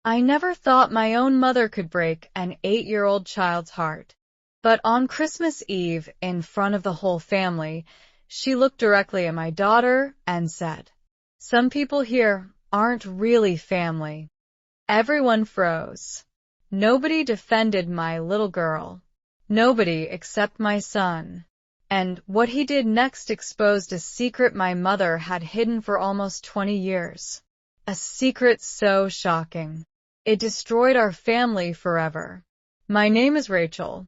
I never thought my own mother could break an 8-year-old child's heart. But on Christmas Eve, in front of the whole family, she looked directly at my daughter and said, "Some people here aren't really family." Everyone froze. Nobody defended my little girl. Nobody except my son. And what he did next exposed a secret my mother had hidden for almost 20 years. A secret so shocking. It destroyed our family forever. My name is Rachel.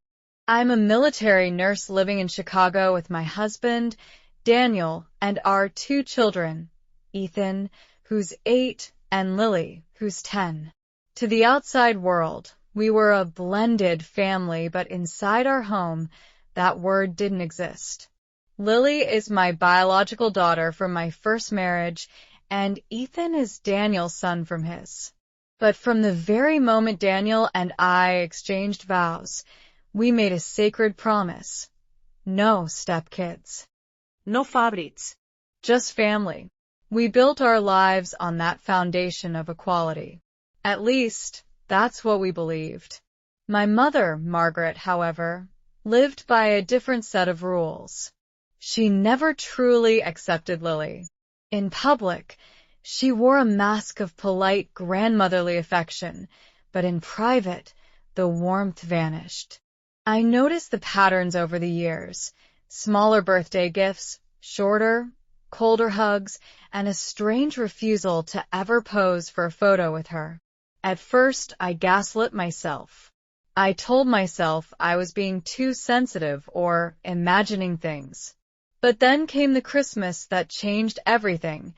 I'm a military nurse living in Chicago with my husband, Daniel, and our 2 children, Ethan, who's 8, and Lily, who's 10. To the outside world, we were a blended family, but inside our home, that word didn't exist. Lily is my biological daughter from my first marriage, and Ethan is Daniel's son from his. But from the very moment Daniel and I exchanged vows, we made a sacred promise. No stepkids. No favorites. Just family. We built our lives on that foundation of equality. At least, that's what we believed. My mother, Margaret, however, lived by a different set of rules. She never truly accepted Lily. In public, she wore a mask of polite grandmotherly affection, but in private, the warmth vanished. I noticed the patterns over the years. Smaller birthday gifts, shorter, colder hugs, and a strange refusal to ever pose for a photo with her. At first, I gaslit myself. I told myself I was being too sensitive or imagining things. But then came the Christmas that changed everything.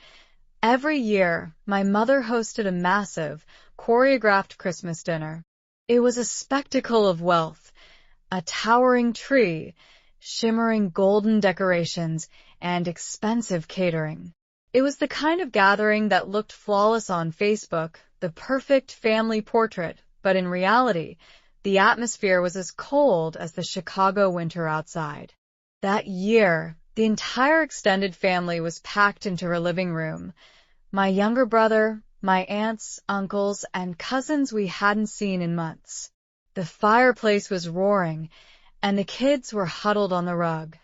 Every year, my mother hosted a massive, choreographed Christmas dinner. It was a spectacle of wealth, a towering tree, shimmering golden decorations, and expensive catering. It was the kind of gathering that looked flawless on Facebook, the perfect family portrait, but in reality, the atmosphere was as cold as the Chicago winter outside. That year, the entire extended family was packed into her living room. My younger brother, my aunts, uncles, and cousins we hadn't seen in months. The fireplace was roaring, and the kids were huddled on the rug,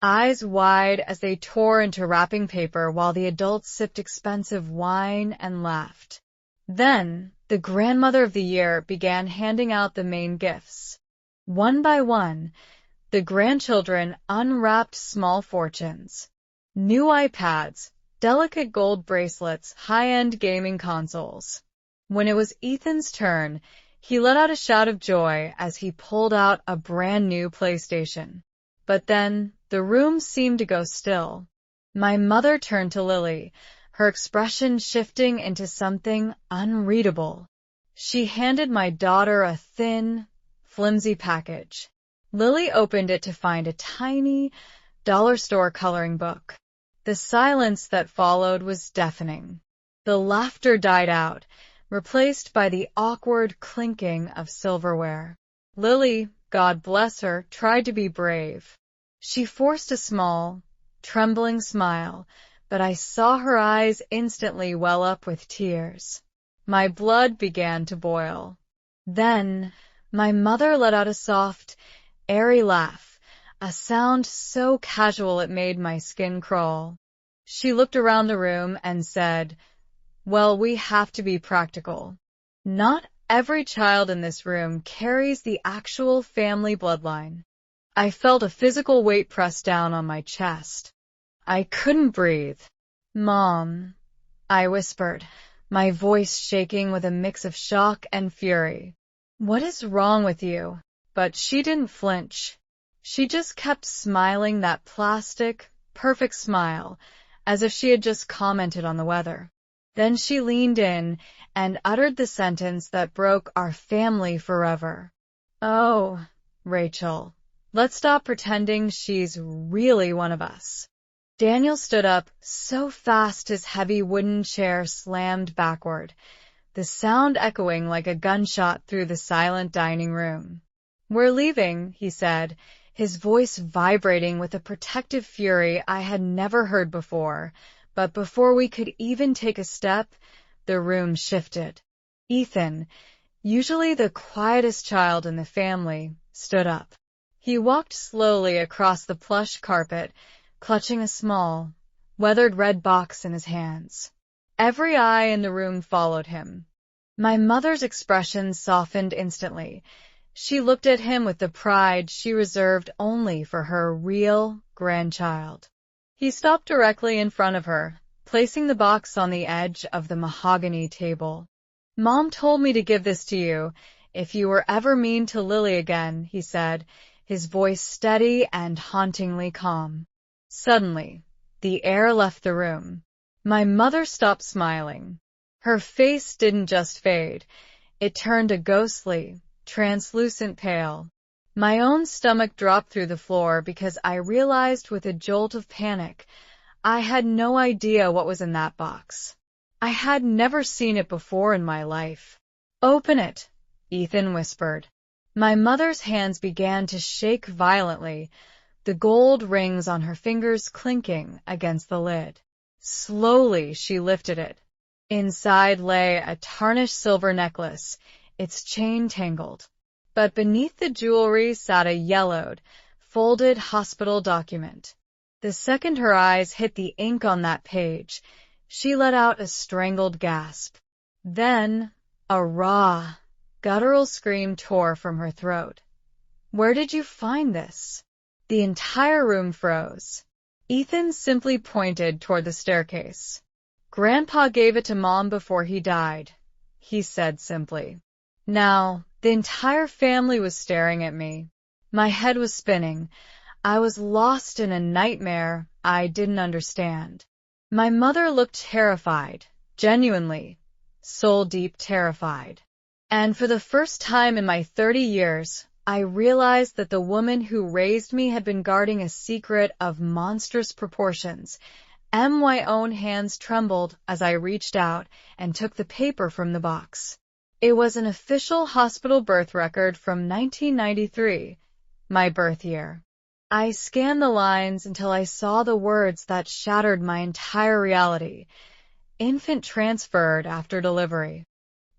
eyes wide as they tore into wrapping paper while the adults sipped expensive wine and laughed. Then, the grandmother of the year began handing out the main gifts. One by one, the grandchildren unwrapped small fortunes. New iPads, delicate gold bracelets, high-end gaming consoles. When it was Ethan's turn, he let out a shout of joy as he pulled out a brand new PlayStation. But then, the room seemed to go still. My mother turned to Lily, her expression shifting into something unreadable. She handed my daughter a thin, flimsy package. Lily opened it to find a tiny, dollar store coloring book. The silence that followed was deafening. The laughter died out, replaced by the awkward clinking of silverware. Lily, God bless her, tried to be brave. She forced a small, trembling smile, but I saw her eyes instantly well up with tears. My blood began to boil. Then, my mother let out a soft, airy laugh, a sound so casual it made my skin crawl. She looked around the room and said, "Well, we have to be practical. Not every child in this room carries the actual family bloodline." I felt a physical weight press down on my chest. I couldn't breathe. "Mom," I whispered, my voice shaking with a mix of shock and fury. "What is wrong with you?" But she didn't flinch. She just kept smiling that plastic, perfect smile, as if she had just commented on the weather. Then she leaned in and uttered the sentence that broke our family forever. "Oh, Rachel, let's stop pretending she's really one of us." Daniel stood up so fast his heavy wooden chair slammed backward, the sound echoing like a gunshot through the silent dining room. "We're leaving," he said, his voice vibrating with a protective fury I had never heard before. But before we could even take a step, the room shifted. Ethan, usually the quietest child in the family, stood up. He walked slowly across the plush carpet, clutching a small, weathered red box in his hands. Every eye in the room followed him. My mother's expression softened instantly. She looked at him with the pride she reserved only for her real grandchild. He stopped directly in front of her, placing the box on the edge of the mahogany table. "Mom told me to give this to you, if you were ever mean to Lily again," he said, his voice steady and hauntingly calm. Suddenly, the air left the room. My mother stopped smiling. Her face didn't just fade. It turned a ghostly, translucent pale. My own stomach dropped through the floor because I realized with a jolt of panic I had no idea what was in that box. I had never seen it before in my life. "Open it," Ethan whispered. My mother's hands began to shake violently, the gold rings on her fingers clinking against the lid. Slowly, she lifted it. Inside lay a tarnished silver necklace, its chain tangled. But beneath the jewelry sat a yellowed, folded hospital document. The second her eyes hit the ink on that page, she let out a strangled gasp. Then, a raw, guttural scream tore from her throat. "Where did you find this?" The entire room froze. Ethan simply pointed toward the staircase. "Grandpa gave it to Mom before he died," he said simply. Now, the entire family was staring at me. My head was spinning. I was lost in a nightmare I didn't understand. My mother looked terrified, genuinely, soul-deep terrified. And for the first time in my 30 years, I realized that the woman who raised me had been guarding a secret of monstrous proportions. My own hands trembled as I reached out and took the paper from the box. It was an official hospital birth record from 1993, my birth year. I scanned the lines until I saw the words that shattered my entire reality. "Infant transferred after delivery."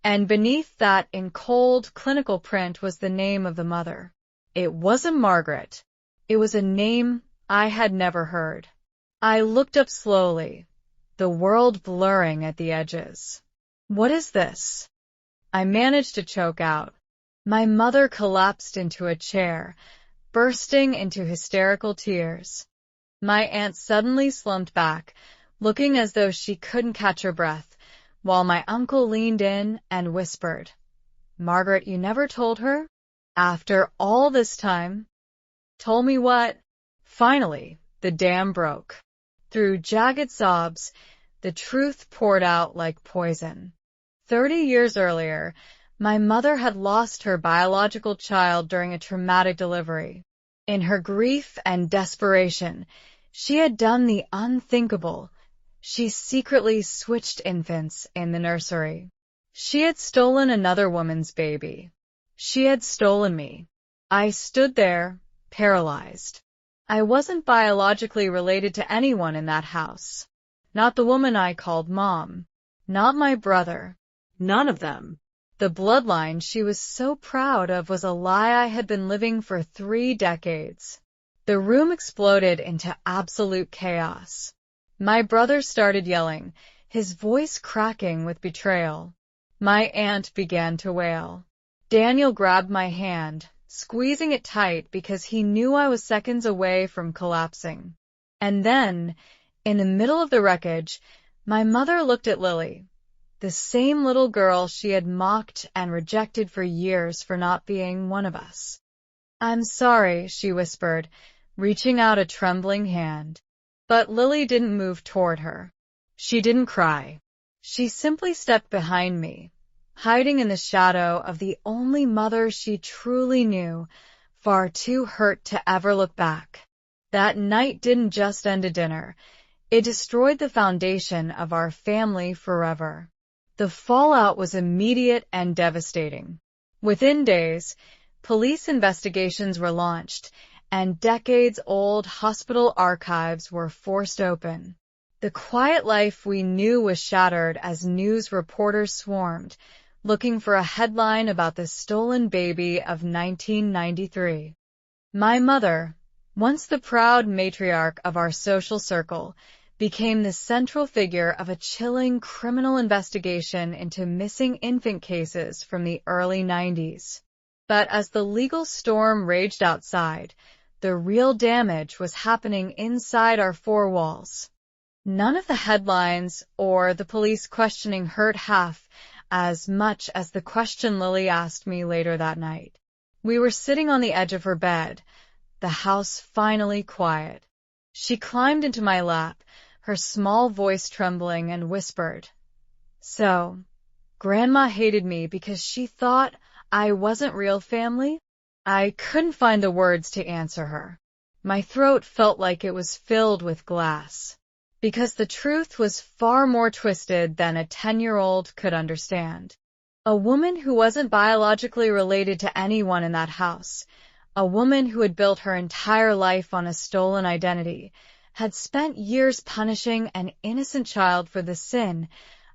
And beneath that in cold, clinical print was the name of the mother. It wasn't Margaret. It was a name I had never heard. I looked up slowly, the world blurring at the edges. "What is this?" I managed to choke out. My mother collapsed into a chair, bursting into hysterical tears. My aunt suddenly slumped back, looking as though she couldn't catch her breath, while my uncle leaned in and whispered, "Margaret, you never told her? After all this time?" "Told me what?" Finally, the dam broke. Through jagged sobs, the truth poured out like poison. 30 years earlier, my mother had lost her biological child during a traumatic delivery. In her grief and desperation, she had done the unthinkable. She secretly switched infants in the nursery. She had stolen another woman's baby. She had stolen me. I stood there, paralyzed. I wasn't biologically related to anyone in that house. Not the woman I called Mom. Not my brother. None of them. The bloodline she was so proud of was a lie I had been living for 3 decades. The room exploded into absolute chaos. My brother started yelling, his voice cracking with betrayal. My aunt began to wail. Daniel grabbed my hand, squeezing it tight because he knew I was seconds away from collapsing. And then, in the middle of the wreckage, my mother looked at Lily, the same little girl she had mocked and rejected for years for not being one of us. "I'm sorry," she whispered, reaching out a trembling hand. But Lily didn't move toward her. She didn't cry. She simply stepped behind me, hiding in the shadow of the only mother she truly knew, far too hurt to ever look back. That night didn't just end a dinner. It destroyed the foundation of our family forever. The fallout was immediate and devastating. Within days, police investigations were launched, and decades-old hospital archives were forced open. The quiet life we knew was shattered as news reporters swarmed, looking for a headline about the stolen baby of 1993. My mother, once the proud matriarch of our social circle, became the central figure of a chilling criminal investigation into missing infant cases from the early 90s. But as the legal storm raged outside, the real damage was happening inside our four walls. None of the headlines or the police questioning hurt half as much as the question Lily asked me later that night. We were sitting on the edge of her bed, the house finally quiet. She climbed into my lap, her small voice trembling, and whispered, "So, Grandma hated me because she thought I wasn't real family?" I couldn't find the words to answer her. My throat felt like it was filled with glass, because the truth was far more twisted than a 10-year-old could understand. A woman who wasn't biologically related to anyone in that house, a woman who had built her entire life on a stolen identity, had spent years punishing an innocent child for the sin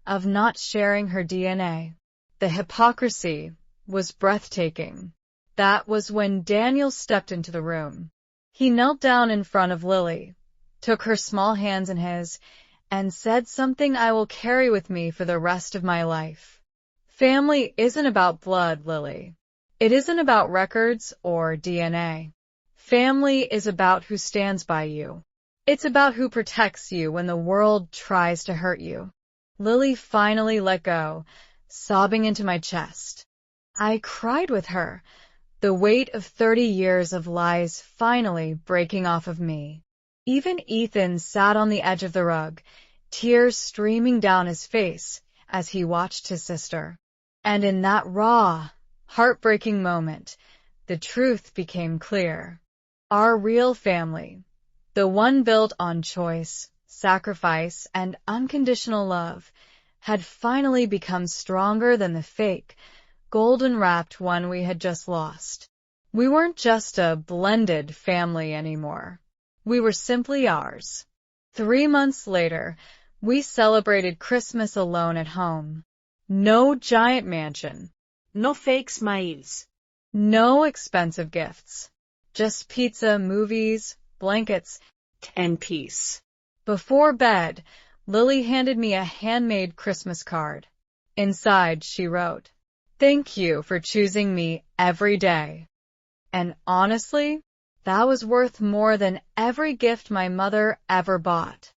of not sharing her DNA. The hypocrisy was breathtaking. That was when Daniel stepped into the room. He knelt down in front of Lily, took her small hands in his, and said something I will carry with me for the rest of my life. Family isn't about blood, Lily. It isn't about records or DNA. Family is about who stands by you. It's about who protects you when the world tries to hurt you. Lily finally let go, sobbing into my chest. I cried with her, the weight of 30 years of lies finally breaking off of me. Even Ethan sat on the edge of the rug, tears streaming down his face as he watched his sister. And in that raw, heartbreaking moment, the truth became clear. Our real family, the one built on choice, sacrifice, and unconditional love, had finally become stronger than the fake, golden-wrapped one we had just lost. We weren't just a blended family anymore. We were simply ours. 3 months later, we celebrated Christmas alone at home. No giant mansion. No fake smiles. No expensive gifts. Just pizza, movies, blankets, and peace. Before bed, Lily handed me a handmade Christmas card. Inside, she wrote, "Thank you for choosing me every day." And honestly, that was worth more than every gift my mother ever bought.